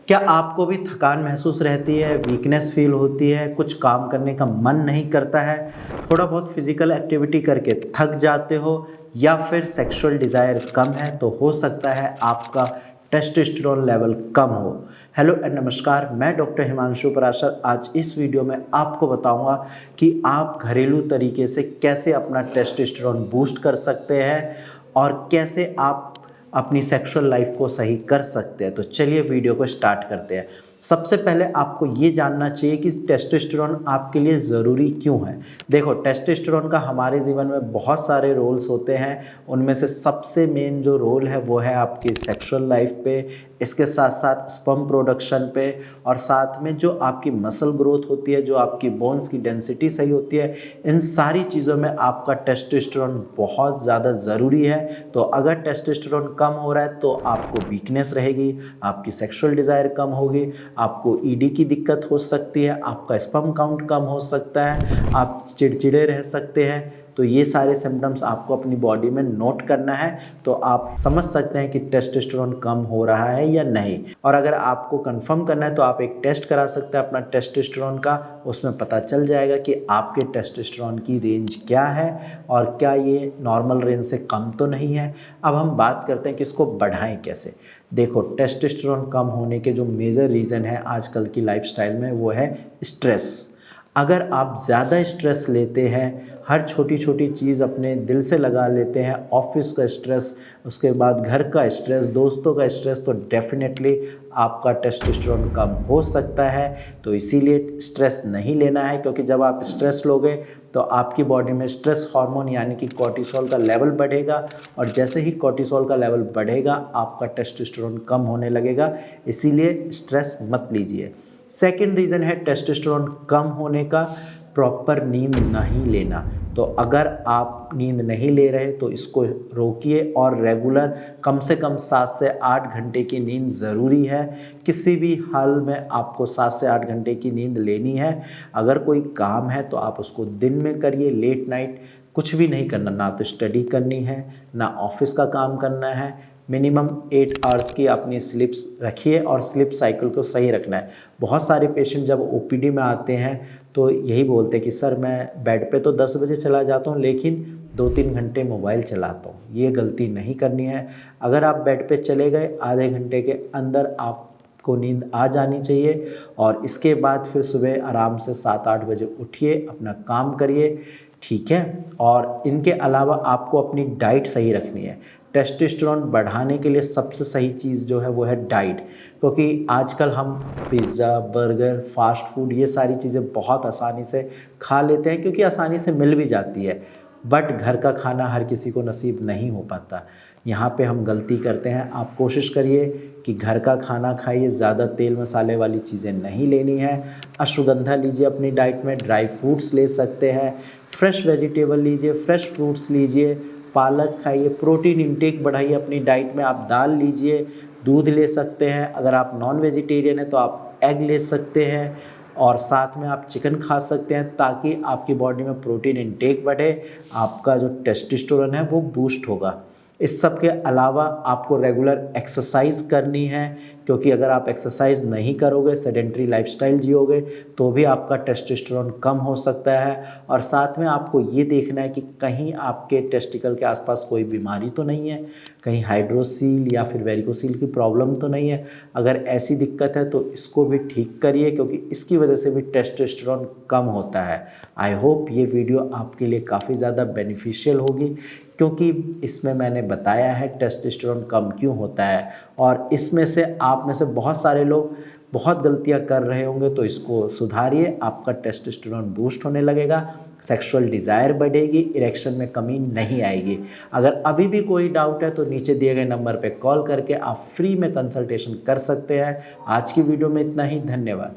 क्या आपको भी थकान महसूस रहती है, वीकनेस फील होती है, कुछ काम करने का मन नहीं करता है, थोड़ा बहुत फिजिकल एक्टिविटी करके थक जाते हो या फिर सेक्सुअल डिज़ायर कम है तो हो सकता है आपका टेस्टोस्टेरोन लेवल कम हो। हेलो एंड नमस्कार, मैं डॉक्टर हिमांशु पराशर आज इस वीडियो में आपको बताऊंगा कि आप घरेलू तरीके से कैसे अपना टेस्टोस्टेरोन बूस्ट कर सकते हैं और कैसे आप अपनी सेक्सुअल लाइफ को सही कर सकते हैं। तो चलिए वीडियो को स्टार्ट करते हैं। सबसे पहले आपको ये जानना चाहिए कि टेस्टोस्टेरोन आपके लिए ज़रूरी क्यों है। देखो, टेस्टोस्टेरोन का हमारे जीवन में बहुत सारे रोल्स होते हैं। उनमें से सबसे मेन जो रोल है वो है आपकी सेक्सुअल लाइफ पे, इसके साथ साथ स्पर्म प्रोडक्शन पे, और साथ में जो आपकी मसल ग्रोथ होती है, जो आपकी बोन्स की डेंसिटी सही होती है, इन सारी चीज़ों में आपका टेस्टोस्टेरोन बहुत ज़्यादा ज़रूरी है। तो अगर टेस्टोस्टेरोन कम हो रहा है तो आपको वीकनेस रहेगी, आपकी सेक्सुअल डिज़ायर कम होगी, आपको ईडी की दिक्कत हो सकती है, आपका स्पर्म काउंट कम हो सकता है, आप चिड़चिड़े रह सकते हैं। तो ये सारे सिम्टम्स आपको अपनी बॉडी में नोट करना है, तो आप समझ सकते हैं कि टेस्टोस्टेरोन कम हो रहा है या नहीं। और अगर आपको कंफर्म करना है तो आप एक टेस्ट करा सकते हैं अपना टेस्टोस्टेरोन का। उसमें पता चल जाएगा कि आपके टेस्टोस्टेरोन की रेंज क्या है और क्या ये नॉर्मल रेंज से कम तो नहीं है। अब हम बात करते हैं कि इसको बढ़ाएं कैसे। देखो, टेस्टोस्टेरोन कम होने के जो मेजर रीज़न है आजकल की लाइफस्टाइल में वो है स्ट्रेस। अगर आप ज़्यादा स्ट्रेस लेते हैं, हर छोटी छोटी चीज़ अपने दिल से लगा लेते हैं, ऑफिस का स्ट्रेस, उसके बाद घर का स्ट्रेस, दोस्तों का स्ट्रेस, तो डेफिनेटली आपका टेस्टोस्टेरोन कम हो सकता है। तो इसीलिए स्ट्रेस नहीं लेना है, क्योंकि जब आप स्ट्रेस लोगे तो आपकी बॉडी में स्ट्रेस हार्मोन यानी कि कॉर्टिसोल का लेवल बढ़ेगा, और जैसे ही कॉर्टिसोल का लेवल बढ़ेगा आपका टेस्टोस्टेरोन कम होने लगेगा। इसीलिए स्ट्रेस मत लीजिए। सेकेंड रीज़न है टेस्टोस्टेरोन कम होने का, प्रॉपर नींद नहीं लेना। तो अगर आप नींद नहीं ले रहे तो इसको रोकिए और रेगुलर कम से कम 7 से 8 घंटे की नींद ज़रूरी है। किसी भी हाल में आपको 7 से 8 घंटे की नींद लेनी है। अगर कोई काम है तो आप उसको दिन में करिए, लेट नाइट कुछ भी नहीं करना, ना तो स्टडी करनी है ना ऑफिस का काम करना है। मिनिमम 8 आवर्स की अपनी स्लीप्स रखिए और स्लीप साइकिल को सही रखना है। बहुत सारे पेशेंट जब ओपीडी में आते हैं तो यही बोलते हैं कि सर मैं बेड पे तो 10 बजे चला जाता हूँ लेकिन 2-3 घंटे मोबाइल चलाता हूँ। ये गलती नहीं करनी है। अगर आप बेड पे चले गए, आधे घंटे के अंदर आपको नींद आ जानी चाहिए, और इसके बाद फिर सुबह आराम से 7-8 बजे उठिए, अपना काम करिए, ठीक है। और इनके अलावा आपको अपनी डाइट सही रखनी है। टेस्टोस्टेरोन बढ़ाने के लिए सबसे सही चीज़ जो है वो है डाइट, क्योंकि आजकल हम पिज़्ज़ा, बर्गर, फास्ट फूड ये सारी चीज़ें बहुत आसानी से खा लेते हैं, क्योंकि आसानी से मिल भी जाती है। बट घर का खाना हर किसी को नसीब नहीं हो पाता। यहाँ पे हम गलती करते हैं। आप कोशिश करिए कि घर का खाना खाइए, ज़्यादा तेल मसाले वाली चीज़ें नहीं लेनी है। अश्वगंधा लीजिए अपनी डाइट में, ड्राई फ्रूट्स ले सकते हैं, फ्रेश वेजिटेबल लीजिए, फ्रेश फ्रूट्स लीजिए, पालक खाइए, प्रोटीन इंटेक बढ़ाइए अपनी डाइट में। आप दाल लीजिए, दूध ले सकते हैं। अगर आप नॉन वेजिटेरियन हैं तो आप एग ले सकते हैं, और साथ में आप चिकन खा सकते हैं, ताकि आपकी बॉडी में प्रोटीन इंटेक बढ़े, आपका जो टेस्टोस्टेरोन है वो बूस्ट होगा। इस सब के अलावा आपको रेगुलर एक्सरसाइज करनी है, क्योंकि अगर आप एक्सरसाइज नहीं करोगे, सेडेंट्री लाइफस्टाइल जियोगे, तो भी आपका टेस्टोस्टेरोन कम हो सकता है। और साथ में आपको ये देखना है कि कहीं आपके टेस्टिकल के आसपास कोई बीमारी तो नहीं है, कहीं हाइड्रोसील या फिर वेरिकोसील की प्रॉब्लम तो नहीं है। अगर ऐसी दिक्कत है तो इसको भी ठीक करिए, क्योंकि इसकी वजह से भी टेस्टोस्टेरोन कम होता है। आई होप ये वीडियो आपके लिए काफ़ी ज़्यादा बेनिफिशियल होगी, क्योंकि इसमें मैंने बताया है टेस्टोस्टेरोन कम क्यों होता है। और इसमें से आप में से बहुत सारे लोग बहुत गलतियां कर रहे होंगे, तो इसको सुधारिए, आपका टेस्टोस्टेरोन बूस्ट होने लगेगा, सेक्सुअल डिज़ायर बढ़ेगी, इरेक्शन में कमी नहीं आएगी। अगर अभी भी कोई डाउट है तो नीचे दिए गए नंबर पे कॉल करके आप फ्री में कंसल्टेशन कर सकते हैं। आज की वीडियो में इतना ही, धन्यवाद।